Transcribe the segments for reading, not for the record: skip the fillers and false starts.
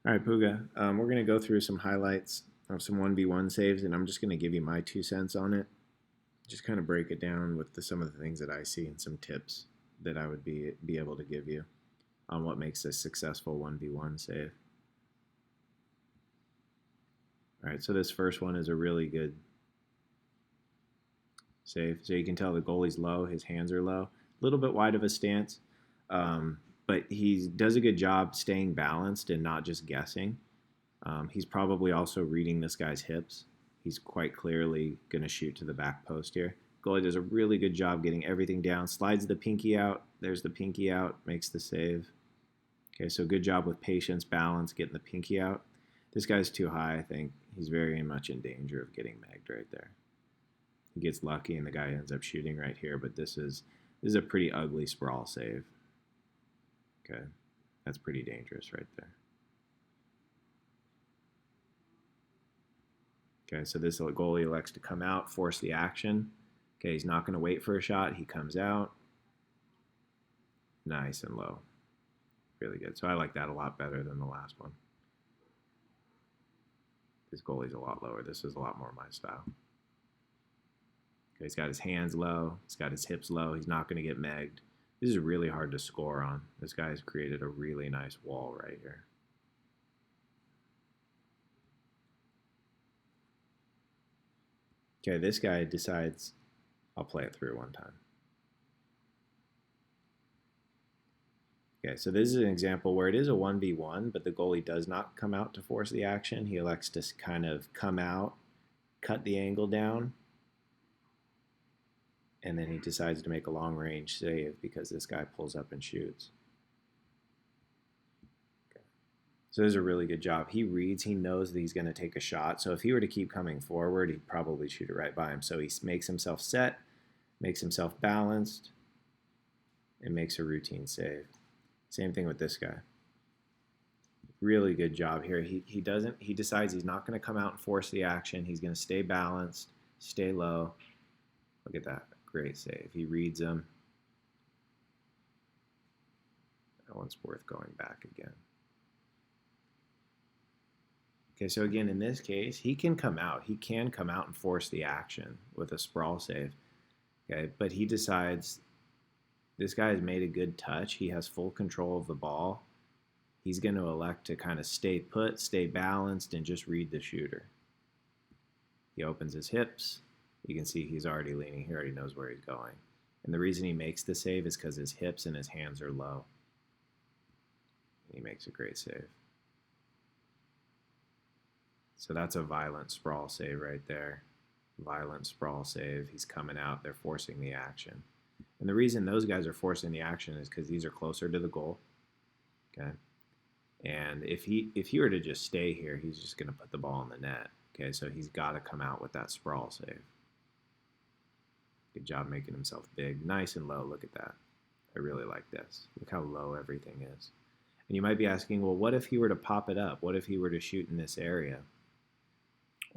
All right, Puga. We're going to go through some highlights of some 1v1 saves, and I'm just going to give you my 2 cents on it. Just kind of break it down with some of the things that I see and some tips that I would be able to give you on what makes a successful 1v1 save. All right, so this first one is a really good save. So you can tell the goalie's low, his hands are low, a little bit wide of a stance, but he does a good job staying balanced and not just guessing. He's probably also reading this guy's hips. He's quite clearly going to shoot to the back post here. Goalie does a really good job getting everything down, slides the pinky out. There's the pinky out, makes the save. Okay, so good job with patience, balance, getting the pinky out. This guy's too high, I think. He's very much in danger of getting megged right there. He gets lucky and the guy ends up shooting right here, but this is a pretty ugly sprawl save. Okay, that's pretty dangerous right there. Okay, so this goalie elects to come out, force the action. Okay, he's not going to wait for a shot. He comes out. Nice and low. Really good. So I like that a lot better than the last one. This goalie's a lot lower. This is a lot more my style. Okay, he's got his hands low. He's got his hips low. He's not going to get megged. This is really hard to score on. This guy's created a really nice wall right here. Okay, this guy decides, I'll play it through one time. Okay, so this is an example where it is a 1v1, but the goalie does not come out to force the action. He elects to kind of come out, cut the angle down, and then he decides to make a long range save because this guy pulls up and shoots. Okay. So this is a really good job. He reads, he knows that he's going to take a shot. So if he were to keep coming forward, he'd probably shoot it right by him. So he makes himself set, makes himself balanced, and makes a routine save. Same thing with this guy. Really good job here. He decides he's not going to come out and force the action. He's going to stay balanced, stay low. Look at that. Great save. He reads them. That one's worth going back again. Okay, so again, in this case, he can come out. He can come out and force the action with a sprawl save. Okay, but he decides this guy has made a good touch. He has full control of the ball. He's going to elect to kind of stay put, stay balanced, and just read the shooter. He opens his hips. You can see he's already leaning. He already knows where he's going. And the reason he makes the save is because his hips and his hands are low. And he makes a great save. So that's a violent sprawl save right there. Violent sprawl save. He's coming out. They're forcing the action. And the reason those guys are forcing the action is because these are closer to the goal. Okay. And if he were to just stay here, he's just going to put the ball in the net. Okay, so he's got to come out with that sprawl save. Good job making himself big. Nice and low. Look at that. I really like this. Look how low everything is. And you might be asking, well, what if he were to pop it up? What if he were to shoot in this area?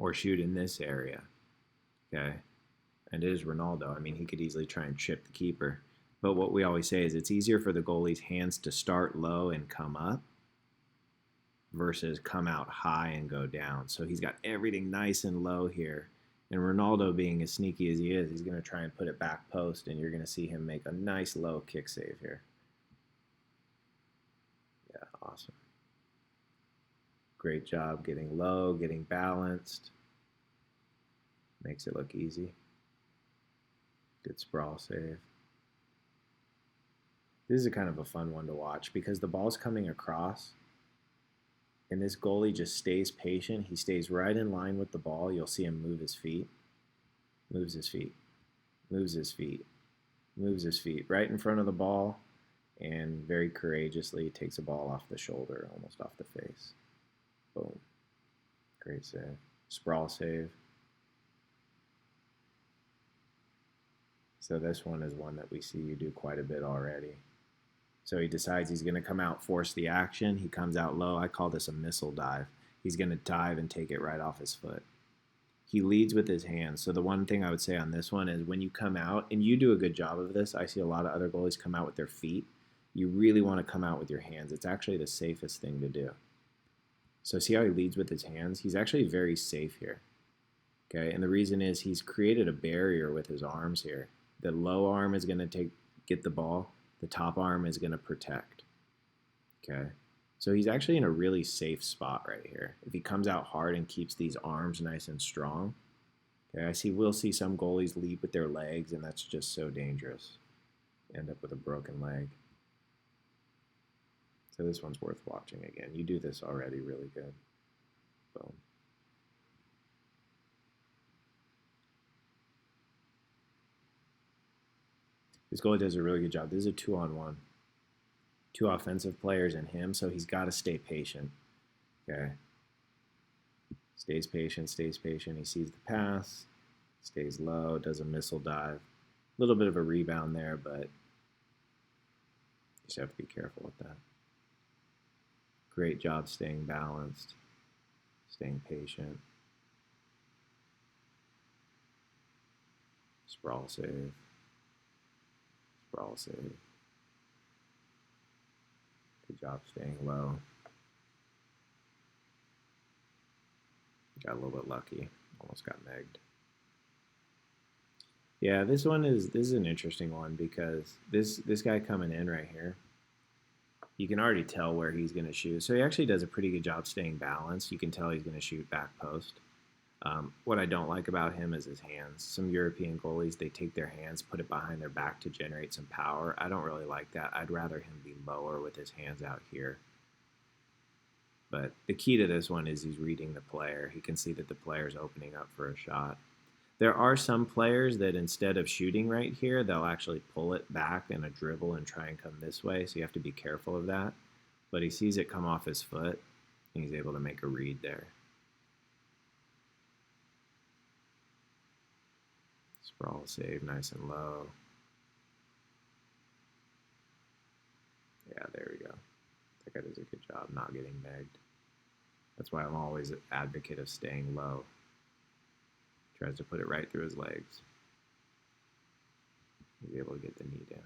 Or shoot in this area? Okay. And it is Ronaldo. I mean, he could easily try and chip the keeper. But what we always say is it's easier for the goalie's hands to start low and come up versus come out high and go down. So he's got everything nice and low here. And Ronaldo, being as sneaky as he is, he's going to try and put it back post, and you're going to see him make a nice low kick save here. Yeah, awesome. Great job getting low, getting balanced. Makes it look easy. Good sprawl save. This is a kind of a fun one to watch because the ball's coming across, and this goalie just stays patient. He stays right in line with the ball. You'll see him move his feet, moves his feet, moves his feet, moves his feet right in front of the ball, and very courageously takes a ball off the shoulder, almost off the face. Boom. Great save. Sprawl save. So this one is one that we see you do quite a bit already. So he decides he's going to come out, force the action. He comes out low. I call this a missile dive. He's going to dive and take it right off his foot. He leads with his hands. So the one thing I would say on this one is when you come out, and you do a good job of this, I see a lot of other goalies come out with their feet. You really want to come out with your hands. It's actually the safest thing to do. So see how he leads with his hands? He's actually very safe here. Okay, and the reason is he's created a barrier with his arms here. The low arm is going to get the ball. The top arm is going to protect. Okay, so he's actually in a really safe spot right here. If he comes out hard and keeps these arms nice and strong, okay, we'll see some goalies lead with their legs, and that's just so dangerous. End up with a broken leg. So this one's worth watching again. You do this already really good. Boom. This goalie does a really good job. This is a 2-on-1. Two offensive players and him, so he's got to stay patient. Okay. Stays patient, stays patient. He sees the pass, stays low, does a missile dive. A little bit of a rebound there, but you just have to be careful with that. Great job staying balanced, staying patient. Sprawl save. Sprawl save. Good job staying low. Got a little bit lucky. Almost got megged. Yeah, this is an interesting one because this guy coming in right here, you can already tell where he's going to shoot. So he actually does a pretty good job staying balanced. You can tell he's going to shoot back post. What I don't like about him is his hands. Some European goalies, they take their hands, put it behind their back to generate some power. I don't really like that. I'd rather him be lower with his hands out here. But the key to this one is he's reading the player. He can see that the player's opening up for a shot. There are some players that instead of shooting right here, they'll actually pull it back in a dribble and try and come this way. So you have to be careful of that. But he sees it come off his foot, and he's able to make a read there. Sprawl save, nice and low. Yeah, there we go. That guy does a good job not getting megged. That's why I'm always an advocate of staying low. Tries to put it right through his legs. He's able to get the knee down.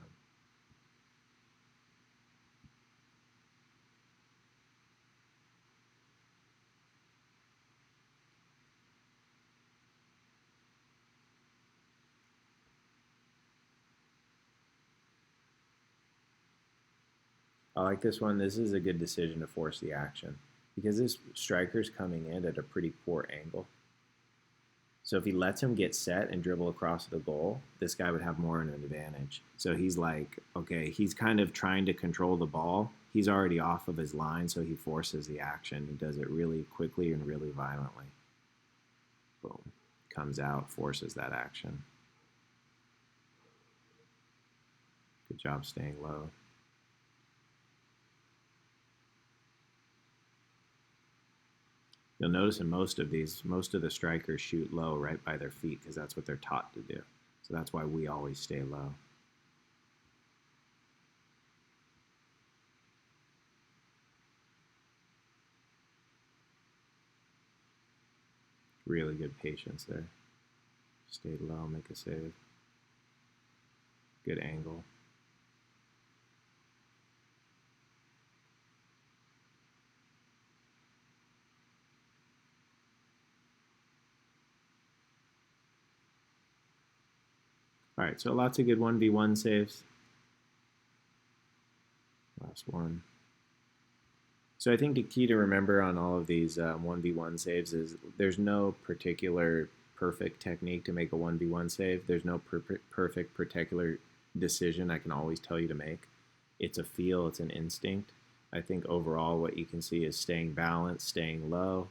I like this one. This is a good decision to force the action because this striker's coming in at a pretty poor angle. So if he lets him get set and dribble across the goal, this guy would have more of an advantage. So he's like, okay, he's kind of trying to control the ball. He's already off of his line, so he forces the action. He does it really quickly and really violently. Boom. Comes out, forces that action. Good job staying low. You'll notice in most of the strikers shoot low right by their feet because that's what they're taught to do. So that's why we always stay low. Really good patience there. Stay low, make a save. Good angle. All right, so lots of good 1v1 saves. Last one. So I think the key to remember on all of these 1v1 saves is there's no particular perfect technique to make a 1v1 save. There's no perfect particular decision I can always tell you to make. It's a feel, it's an instinct. I think overall what you can see is staying balanced, staying low,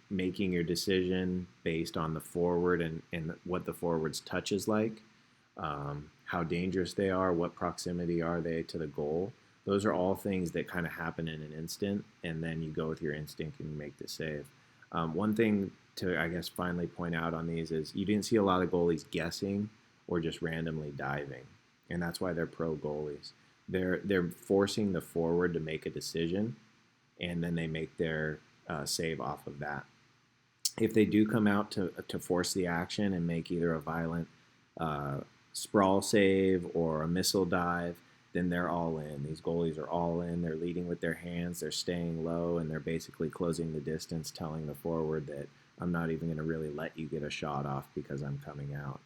making your decision based on the forward and what the forward's touch is like, how dangerous they are, what proximity are they to the goal. Those are all things that kind of happen in an instant, and then you go with your instinct and you make the save. One thing to, I guess, finally point out on these is you didn't see a lot of goalies guessing or just randomly diving, and that's why they're pro goalies. They're forcing the forward to make a decision, and then they make their save off of that. If they do come out to force the action and make either a violent sprawl save or a missile dive, then they're all in. These goalies are all in. They're leading with their hands. They're staying low, and they're basically closing the distance, telling the forward that I'm not even going to really let you get a shot off because I'm coming out.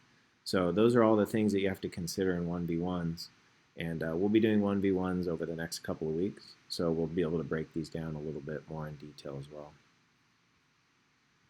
So those are all the things that you have to consider in 1v1s. And we'll be doing 1v1s over the next couple of weeks. So we'll be able to break these down a little bit more in detail as well.